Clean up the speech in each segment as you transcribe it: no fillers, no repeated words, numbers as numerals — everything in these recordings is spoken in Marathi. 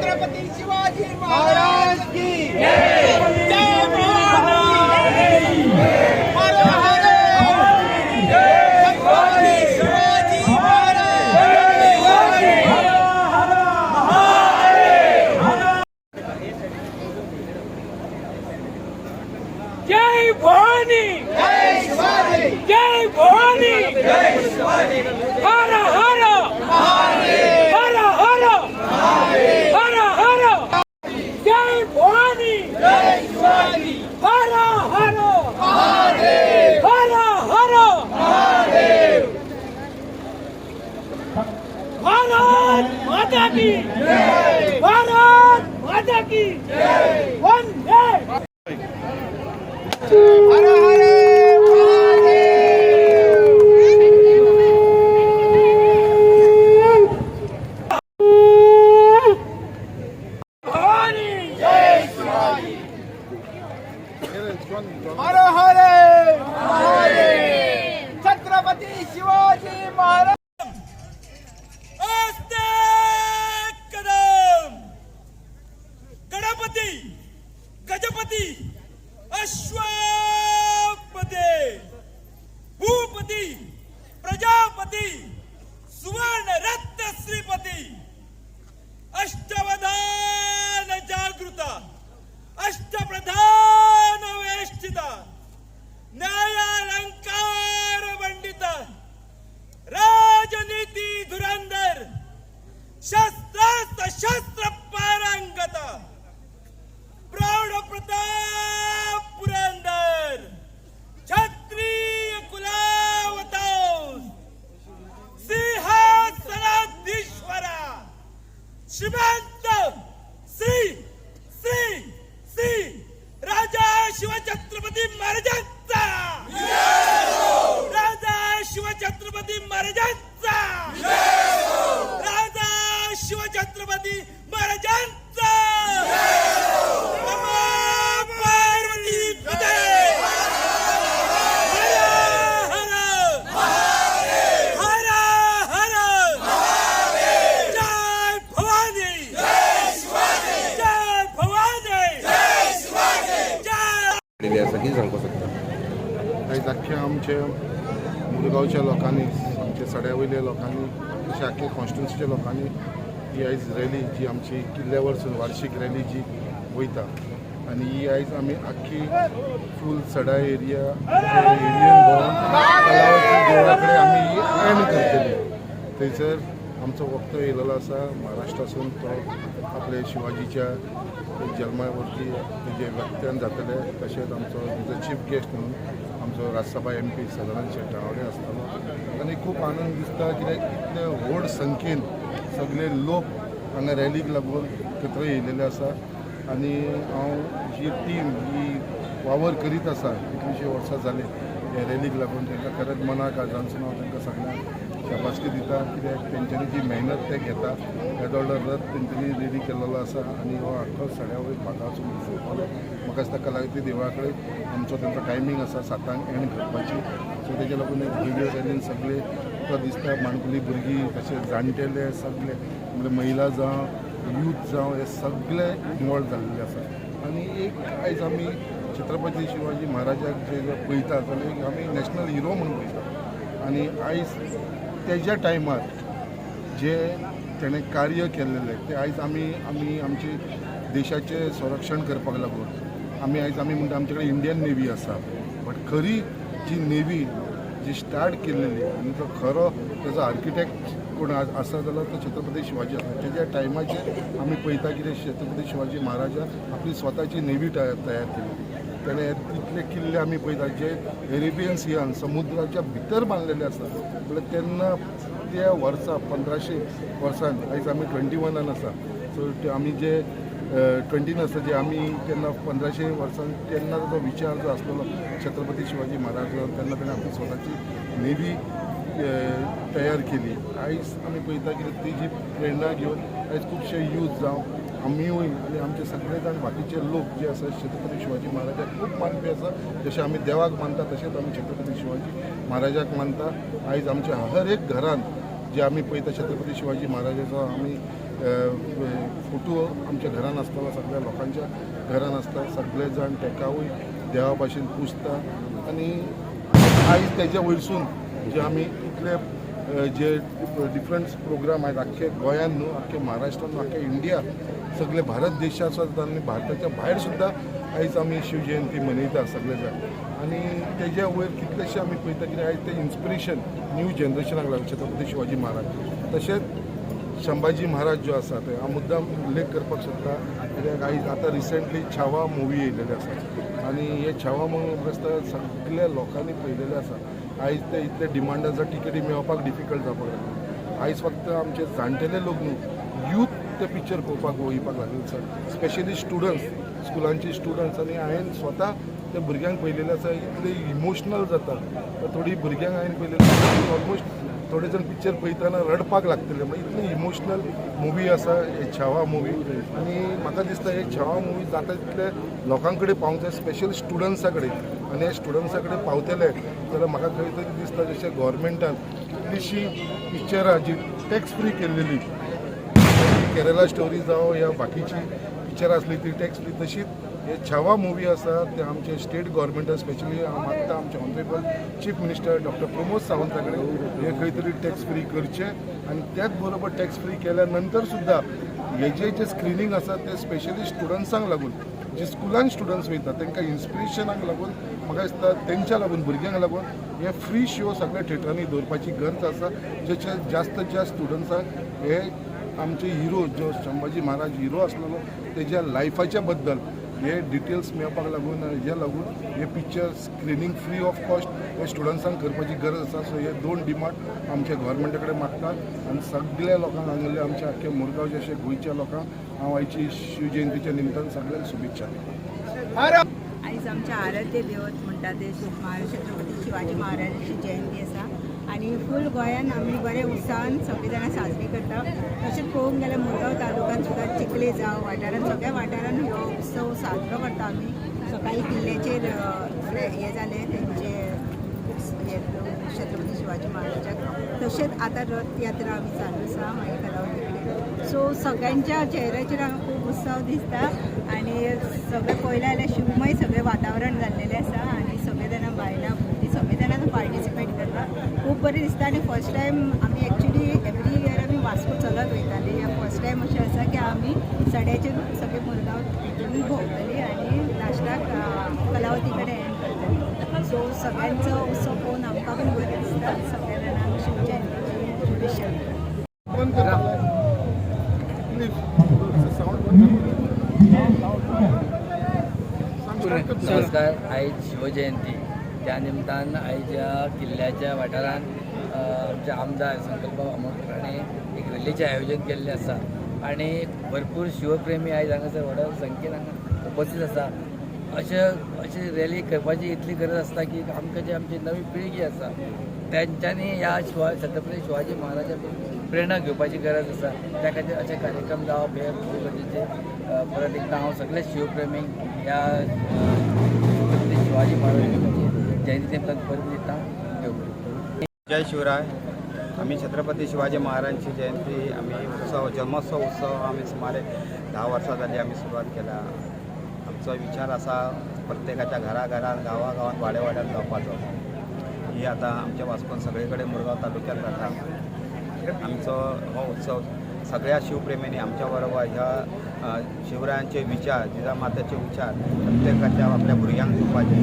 छत्रपती शिवाजी महाराज की जय भवानी हर हर छत्रपती शिवाजी महाराज जय भवानी जय शिवाजी जय भवानी जय शिवाजी हर हर महादेव हर हर हर हर जय भवानी जय शिवाजी हर हर महादेव हर हर महादेव भारत माता की जय भारत माता की वंदे हर हर भवानी जय शिवाजी हर हर महादेव छत्रपती शिवाजी महाराज आस्ते कदम गणपती गजपती अश्वपते भूपती प्रजापती सुवर्ण रत्न श्रीपती अष्टवधान जागृता अष्टप्रधान वेष्टिता न्यायालंकार पंडिता राजनीती धुरंधर शस्त्रास्त्र शस्त्र पारंगता प्रौढ प्रताप पुरंदर क्षत्रिय कुलावतांस सिंहासनाधीश्वरा श्रीमंत श्री श्री श्री राजा शिवछत्रपती महाराजांचा राजा शिवछत्रपती महाराजांचा राजा शिवछत्रपती महाराजांचा नमो पार्वती पते हर हर हर जय भवानी जय भवानी जय यासाठी सांगू शकता आयज अख्ख्या आमच्या मुरगांवच्या लोकांनी आमच्या सड्यावयल्या लोकांनी तशें आख्ख्या कॉन्स्टिट्युन्सीच्या लोकांनी ही आयज रॅली जी आमची किल्ल्या वरसून वार्षिक रॅली जी वयता आनी ही आयज आमी आख्खी फूल सडा एरिया एरियन भोंवन कलावती देवळा कडेन आमी ही एंड करतली थंयसर आमचो वक्तो येयलेलो आसा महाराष्ट्रासून तो आपल्या शिवाजीच्या जल्मा वरती तेजे व्यक्त्यान जातले तशेंच आमचो चीफ गेस्ट म्हणून आमचो राज्यसभा MP सदानंद शेट्टावडे आसतलो आनी खूब आनंद दिसता कित्याक इतले व्हड संख्येन सगळे लोक हांगा रॅलीक लागून एकत्र येयलेले आसा आनी हांव जी टीम ही वावर करीत आसा कितलींशीं वर्सां जाली हे रॅलीक लागून तांकां खरेंच मनाक आजानसून हांव तांकां सगळ्यांक शाबासकी दिता कित्याक तेंच्यांनी जी मेहनत ते घेता येदोळ्ळो रथ तेंच्यांनी रेडी केल्लो आसा आनी हो आख्खो सड्यावय भागासून दिसतलो म्हाका दिसता कलावती देवळा कडेन आमचो तेंचो टायमींग आसा 7 एंड करपाची सो तेज्या लागून एक व्हिडिओ रॅलीन सगळे तुका दिसता माणकुली भुरगीं तशेंच जाणटेले सगळे म्हणजे महिला जावं यूथ जावं हे सगळे इनवॉल्व जाल्ले आसा आनी एक आयज आमी छत्रपती शिवाजी महाराजाक जे पळयता जाल्यार आमी नॅशनल हिरो म्हणून पळयता आनी आयज तेज्या टायमार जे तेणें कार्य केल्लें ते आयज आमी आमचे देशाचें संरक्षण करपाक लागून आमी म्हणटा आमचे कडेन इंडियन नेवी आसा बट खरी जी नेवी जी स्टार्ट केल्लेली आनी तो खरो तेजो आर्किटेक्ट कोण आसा जाल्यार तो छत्रपती शिवाजी आसा तेज्या टायमाचेर आमी पळयता कितें छत्रपती शिवाजी महाराजान आपली स्वताची नेवी तयार केली तेणें तितले किल्ले आमी पळयता जे एरेबियन सियान समुद्राच्या भितर बांदलेले आसा म्हळ्यार तेन्ना त्या वर्सा 1500 वर्सान आयज आमी 21 आसा सो आमी जे 20 आसा जे आमी तेन्ना 1500 वर्सान तेन्ना जो विचार जो आसलेलो छत्रपती शिवाजी महाराज तेन्ना ताणें आपली स्वताची नेवी तयार केली आयज आमी पळयता की ती जी प्रेरणा घेवन आयज खुबशे यूथ जावं आमीय आनी आमचे सगळे जाण बाकीचे लोक जे आसा छत्रपती शिवाजी महाराजाक खूब मानपी आसा जशें आमी देवाक मानता तशेंच आमी छत्रपती शिवाजी महाराजाक मानता आयज आमच्या हर एक घरान जे आमी पळयता छत्रपती शिवाजी महाराजाचो आमी फोटो आमच्या घरान आसतलो, सगळ्या लोकांच्या घरान आसता, सगळे जाण तेकावूय देवा भाशेन पुजता आनी आयज तेज्या वयरसून जे आमी इतले जे डिफरंट प्रोग्राम आहेत अख्खे गोंयान न्हू, अख्खे महाराष्ट्रान न्हू, अख्खे इंडिया, सगळे भारत देशात सुद्दां आनी भारताच्या भायर सुद्दां आयज आमी शिवजयंती मनयता सगळे जाण. आनी तेज्या वयर कितलेशे आमी पळयता की आयज तें इन्स्पिरेशन न्यू जनरेशनाक लागलें. छत्रपती शिवाजी महाराज तशेंच संभाजी महाराज जो आसा ते हांव मुद्दाम उल्लेख करपाक सोदता, कित्याक आयज आतां रिसंटली छावा मुवी येयलेली आसा आनी हे छावा मुवी म्हाका दिसता सगळ्या लोकांनी पळयलेले आसा. आयज ते इतले डिमांड आसा, टिकेटी मेळपाक डिफिकल्ट जावपाक लागले. आयज फक्त आमचे जाणटेले लोक न्हू, यूथ ते पिक्चर पळोवपाक वयपाक लागले आसा, स्पेशली स्टुडंट्स, स्कुलांचे स्टुडंट्स. आनी हांवें स्वता त्या भुरग्यांक पळयलेले आसा, इतले इमोशनल जाता. थोडी भुरग्यांक हांवें पळयलेले ऑलमोस्ट थोडे जाण पिक्चर पळयतना रडपाक लागतले, म्हणजे इतली इमोशनल मुवी आसा हे छावा मुवी. आनी म्हाका दिसता हे छावा मुवी जाता तितले लोकां कडेन पावंक जाय, स्पेशल स्टुडंट्सा कडेन. आनी हे स्टुडंट्सा कडेन पावतले जाल्यार म्हाका खंय तरी दिसता जशें गोवोरमेंटान कितलींशीं पिक्चरां जी टॅक्स फ्री केल्लेली, केरला स्टोरी जावं या बाकीची पिक्चरां आसली ती टॅक्स फ्री, तशीच हे छावा मुवी आसा ते आमचे स्टेट गोवोरमेंटान स्पेशली हांव मागता आमचे honourable chief minister doctor Pramod सावंता कडेन हे खंय तरी टॅक्स फ्री करचे. आनी त्याच बरोबर टॅक्स फ्री केल्या नंतर सुद्दां हेजे जे स्क्रिनींग आसा ते स्पेशली स्टुडंट्सांक लागून, जे स्कुलान स्टुडंट्स वयता तांकां इन्स्पिरेशनाक लागून, म्हाका दिसता तेंच्या लागून भुरग्यांक लागून हे फ्री शो सगळ्या थिएटरांनी दवरपाची गरज आसा, जेचे जास्तीत जास्त स्टुडंट्सांक हे आमचे हिरो जो संभाजी महाराज हिरो आसलेलो तेज्या लायफाच्या बद्दल हे डिटेल्स मेळपाक लागून, हेज्या लागून हे picture screening free of cost हे स्टुडंट्सांक करपाची गरज आसा. सो हे दोन डिमांड आमच्या गोवोरमेंटा कडेन मागतात आनी सगळ्या लोकांक हांगले आमच्या आख्या मुरगांव जशे गोंयच्या लोकांक हांव आयची शिवजयंतीच्या निमतान सगळ्यांक शुभेच्छा दिता. आयज आमचे आराध्य देवत म्हणटा ते छत्रपती शिवाजी महाराजांची जयंती आसा आनी फूल गोंयान आमी बरे उत्साहान सगळीं जाणां साजरी करता. तशेंच पळोवंक गेल्यार मुरगांव तालुक्यात सुद्दां चिखले जावं वाठारांत सगळ्या वाठारांत हो उत्सव साजरो करता आमी. सकाळी किल्ल्याचेर हे जाले तेंचे छत्रपती शिवाजी महाराजाक, तशेंच आतां रथ यात्रा आमी चालू आसा मागीर कलावती कडेन. सो सगळ्यांच्या चेहऱ्याचेर हांगा खूब उत्सव दिसता आनी सगळें पळयलें जाल्यार शिवमय सगळें वातावरण जाल्लेलें आसा आनी सगळे जाणां बायलां भुरगीं सगळे जाणां पार्टिसिपेट करता. खूब बरें दिसता आनी फर्स्ट टायम आमी एक्चुली एवरी इयर आमी वास्को चलत वयताली. फर्स्ट टायम अशें आसा की आमी सड्याचेर सगळे मुरगांव हितून भोंवतली आनी लास्टाक कलावती कडेन एंड करतली. सो सगळ्यांचो उत्सव पळोवन आमकां पण बरें दिसता. सगळ्या जाणांक शिवजयंतीची शुभेच्छा. नमस्कार. आयज शिवजयंती त्या निमतान आयच्या किल्ल्याच्या वाठारान आमचे आमदार संकल्प आमोणकर हाणें एक रॅलीचें आयोजन केल्लें आसा आनी भरपूर शिवप्रेमी आयज हांगासर व्हड संख्येन हांगा उपस्थित आसा. अशें रॅली करपाची इतली गरज आसता की आमकां जी आमची नवी पिळगी आसा तेंच्यांनी ह्या छत्रपती शिवाजी महाराजा प्रेरणा घेवपाची गरज आसा. त्या खातीर अशे कार्यक्रम जावप हे खूब गरजेचे. परत एकदा हांव सगळे शिवप्रेमींक ह्या छत्रपती शिवाजी महाराजांची जयंती निमतान परबी दिता. जय शिवराय. आम्ही छत्रपती शिवाजी महाराजांची जयंती आम्ही जन्मोत्सव उत्सव आम्ही सुमारे 10 वर्सां जाली आम्ही सुरवात केला. आमचो विचार असा प्रत्येकाच्या घराघरात गावागावात वाड्यावाड्यात जावपाचो. ही आता आमच्या वास्कोन सगळीकडे मुरगांव तालुक्यात जाता. आमचो हो उत्सव सगळ्या शिवप्रेमींनी आमच्या बरोबर ह्या शिवरायांचे विचार, जिजामातेचे विचार प्रत्येकाच्या आपल्या भुरग्यांक दिवपाचे,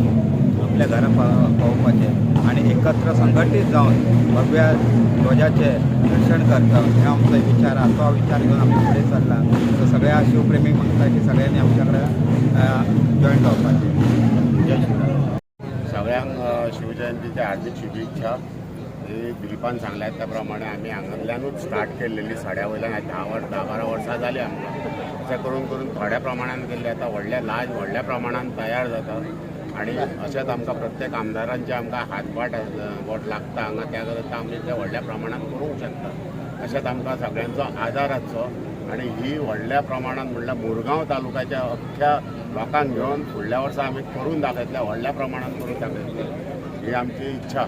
आपल्या घरा पावोवपाचे आणि एकत्र संघटीत जाऊन भव्य ध्वजाचे दर्शन करता हे आमचो विचार आहे. तो विचार घेऊन आम्ही पुढे चालला. तर सगळ्या शिवप्रेमीक म्हणटा की सगळ्यांनी आमच्याकडे जॉईन जावपाचे. सगळ्यांक शिवजयंतीच्या हार्दिक शुभेच्छा. हे दिलीपान सांगल्यात त्या प्रमाणे आम्ही हांगांतल्यानूच स्टार्ट केल्लेली सड्या वयल्यान 10-12 वर्सां जाली आमकां. अशें करून करून थोड्या प्रमाणान केल्ले आतां व्हडल्या प्रमाणान तयार जाता आनी अशेंच आमकां प्रत्येक आमदारांचे आमकां हातभाट लागता हांगा. त्या करता आमी ते व्हडल्या प्रमाणान करूंक शकता. अशेंच आमकां सगळ्यांचो आदार आसचो आनी ही व्हडल्या प्रमाणान म्हणल्यार मुरगांव तालुक्याच्या अख्ख्या लोकांक घेवन फुडल्या वर्सा आमी करून दाखयतले, व्हडल्या प्रमाणान करून दाखयतले ही आमची इच्छा.